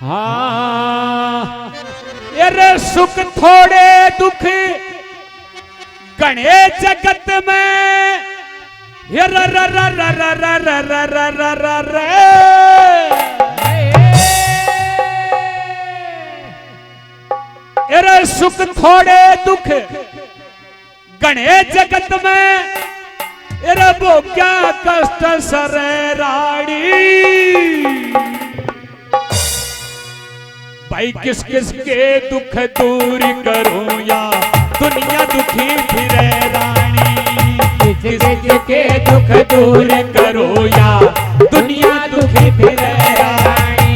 हाँ अरे सुख थोड़े दुख गणे जगत में अरे सुख थोड़े दुख गणे जगत में अरे वो क्या कष्ट सरे राड़ी भाई किस किस के दुख दूर करूं या दुनिया दुखी फिरे रानी किस किस के दुख दूर करो या दुनिया दुखी फिरे रानी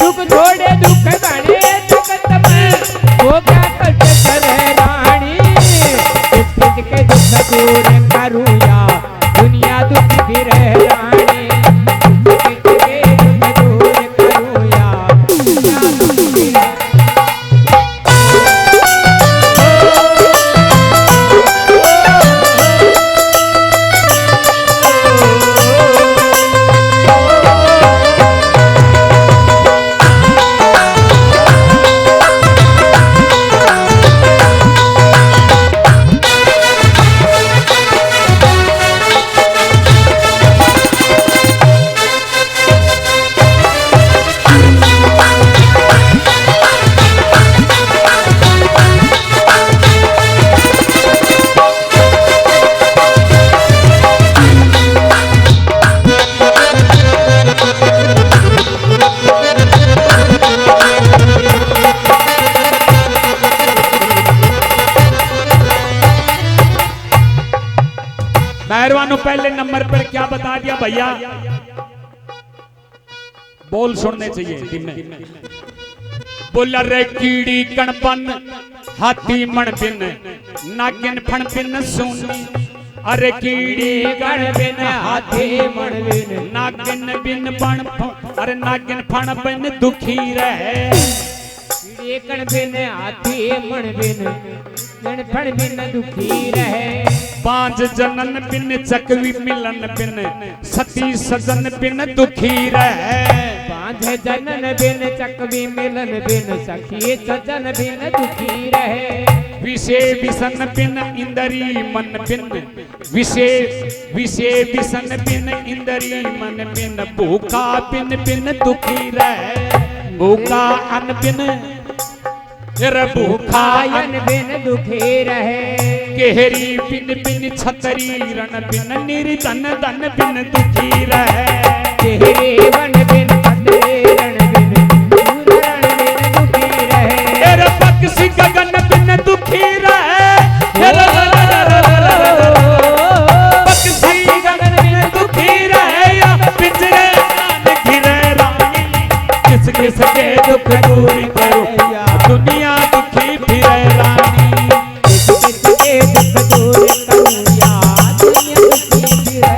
दुख थोड़े दुख गणे जगत में वो क्या कष्ट सरे रानी किस किस के दुख दूर करूं या दुनिया दुखी फिरे रानी मेहरबानों पहले नंबर पर क्या बता दिया भैया बोल सुनने चाहिए दिन में बोला रे कीड़ी कणपन हाथी मण बिन नागिन फण बिन सुनी अरे कीड़ी कण बिन हाथी मण बिन नागिन बिन पण अरे नागिन फण बिन दुखी रहे कीड़ी कण बिन हाथी मण बिन फण बिन दुखी रहे पांच जनन बिन चकवी मिलन बिन सती सजन बिन दुखी रहे पांच जनन बिन चकवी मिलन बिन सखी सजन बिन दुखी रहे विषे विसन बिन इंदरी मन बिन विषे विसन बिन इंदरी मन बिन भूखा बिन बिन दुखी रहे भूखा अन बिन भूखा अन बिन दुखी रहे केहरी बिन बिन छतरी रण बिन निर्धन धन बिन दुखी रहे केहरी वन बिन छतरी रण बिन रण बिन दुखी रहे अरे पक्षी गगन बिन दुखी रहे पक्षी गगन बिन दुखी रहे या पिंजरे कान घिरे रानी किस किस के दुख दूर करो दुनिया दुखी फिरे रानी किस किस के दुख दूर करूं या दुनिया दुखी फिरे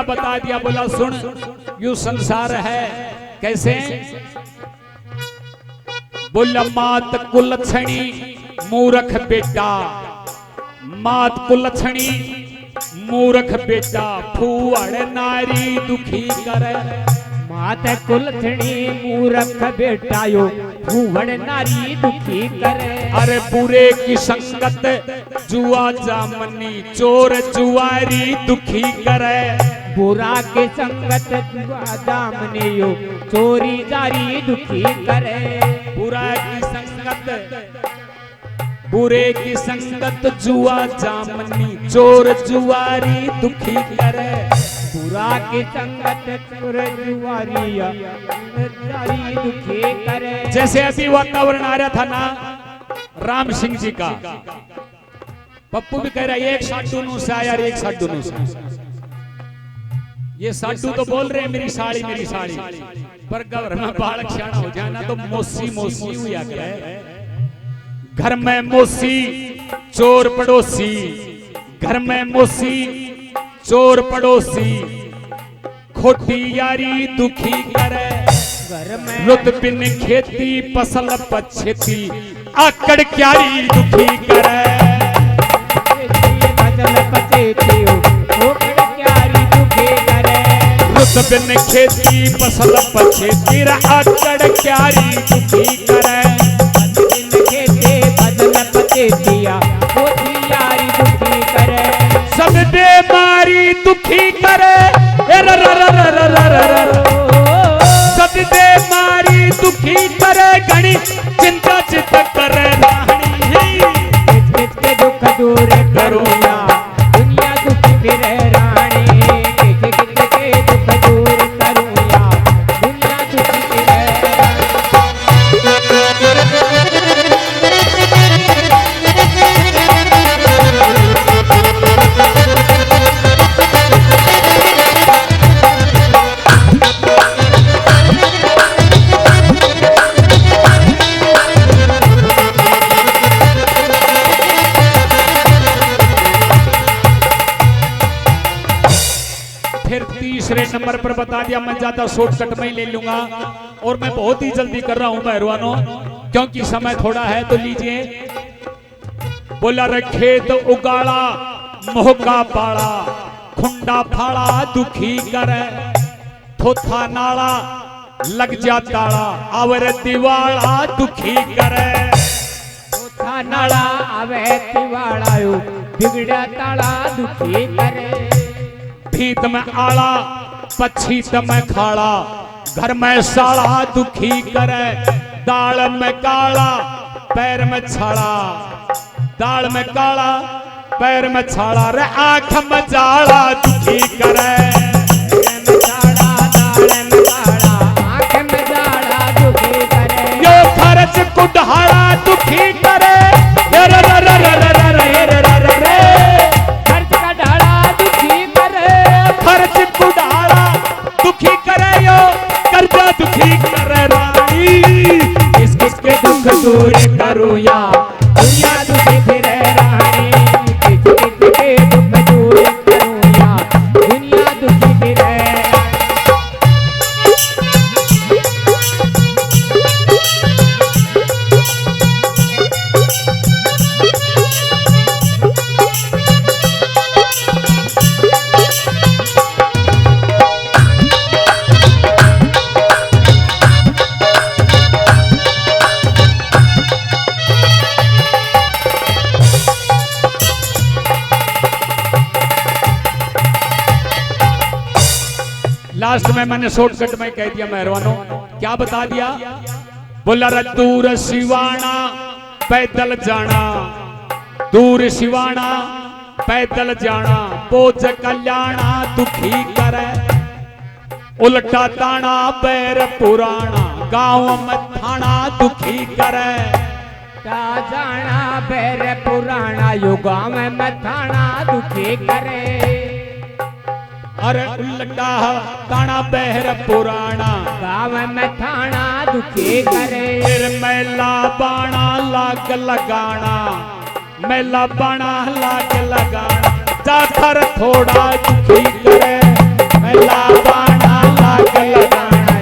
बता दिया बोला सुन यू संसार है कैसे बोला मात कुलछणी मूर्ख बेटा मात कुलछणी मूर्ख बेटा फूहड़ नारी दुखी करे मात कुलछणी मूर्ख बेटा यो फूहड़ नारी दुखी करे अरे बुरे की संगत जुआ जामनी चोर जुआरी दुखी करे बुरा के संगत जुआ जामनी यो चोरी जारी दुखी करे बुरा की संगत बुरे की संगत जुआ जामनी चोर जुआरी दुखी करे राखी संगत चुर जुआरिया जारी दुखी करे। जैसे अभी वातावरण आ रहा था ना राम सिंह जी का, पप्पू भी कह रहा है एक साडू नु से आया, एक साडू नु से। ये साडू तो बोल रहे हैं मेरी साड़ी, पर घर में बालक सियाना हो जाए ना तो मोसी मोसी हुआ करे। घर में मोसी चोर पड़ोसी, घर में मोसी चोर पड़ोसी, खोटी यारी दुखी करे। घर में रुत बिन खेती फसल पछेती, आकड़ क्यारी दुखी करे। फसल पछेती ओकड़ क्यारी दुखी करे। रुत बिन खेती फसल पछेती, आकड़ क्यारी दुखी करे। बिन खेती फसल पछेतिया ओकड़ यारी दुखी करे। सब बेमारी दुखी करे, सब बेमारी दुखी करे, घनी चिंता चित करे रानी। किच के दुख दूर करो या दुनिया दुखी फिरे रानी। किच के दुख दूर करो या दुनिया दुखी फिरे। फिर तीसरे नंबर पर बता दिया, मैं ज्यादा शॉर्टकट में ही ले लूंगा और मैं बहुत ही जल्दी कर रहा हूं मेहरबानों, क्योंकि समय थोड़ा है तो लीजिए। बोला रे खेत उगाड़ा मोहका पाड़ा, खुंडा फाड़ा दुखी करे। थोथा नाला लग जा ताड़ा, आवर दिवाला दुखी करे। थोथा नाला आवे दिवाला बिगड़ा ताला दुखी करे। भीत में आला पछीत में खाड़ा, घर में साड़ा दुखी करे। दाल में काला पैर में छाड़ा, दाल में काला पैर में छाड़ा, रे आँख में जाला दुखी करे। यो खर्च कुढ़ाड़ा दुखी करे। खर्च कुढ़ाड़ा दुखी करे, यो कर्जा दुखी करे रानी। किसके दुख दूर करूं या दुनिया दुखी फिरे रानी। किसके दुख दूर करूं या दुनिया दुखी फिरे। लास्ट में मैंने शॉर्टकट में कह दिया मेहरबानों, क्या बता दिया। बोला रे दूर सिवाना पैदल जाना, दूर सिवाना पैदल जाना, बोझ कल्याणा दुखी करे। उल्टा ताना बैर पुराना, गांव में थाना दुखी करे। जाना बैर पुराना यो गाँव में थाना दुखी करे। अरे उल्टा ताना बहर पुराना, गाँव में थाना दुखी करे। फिर मैला बाणा लाग लगाना, मैला बाणा लाग लगाना, जाकर थोड़ा दुखी करे। मैला बाणा लाग लगाना,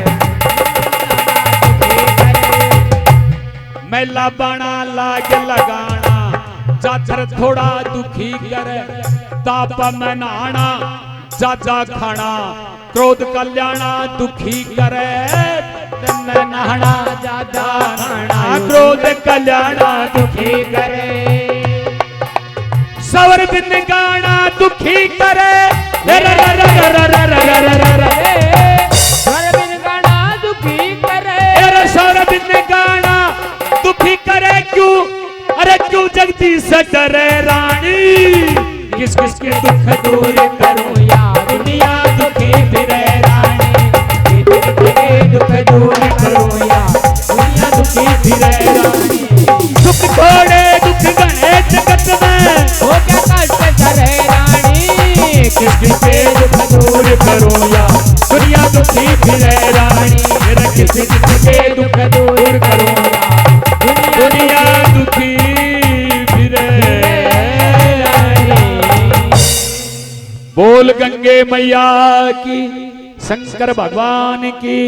मैला बाणा लाग लगाना, जाकर थोड़ा दुखी करे। ताप में नहाना जाजा खाना, क्रोध कल्याणा दुखी करे। नहाना जाजा खाना, क्रोध कल्याणा दुखी करे। सवर बिन गाना दुखी करे। सवर बिन गाना दुखी करे। सवर बिन गाना दुखी करे क्यों, अरे क्यों जगदीश डरे रानी। किस किस के दुख दूर करूं या दुनिया दुखी दूर करो या दुनिया दुखी फिरे रानी। दुख थोड़े दुख घने जगत में हो क्या कष्ट करे रानी, किसी के दुख दूर करो या दुनिया दुखी फिरे रानी। मेरा किसी के दुख दूर करो या दुनिया दुखी फिरे रानी। बोल गंगे मैया की, शंकर भगवान की।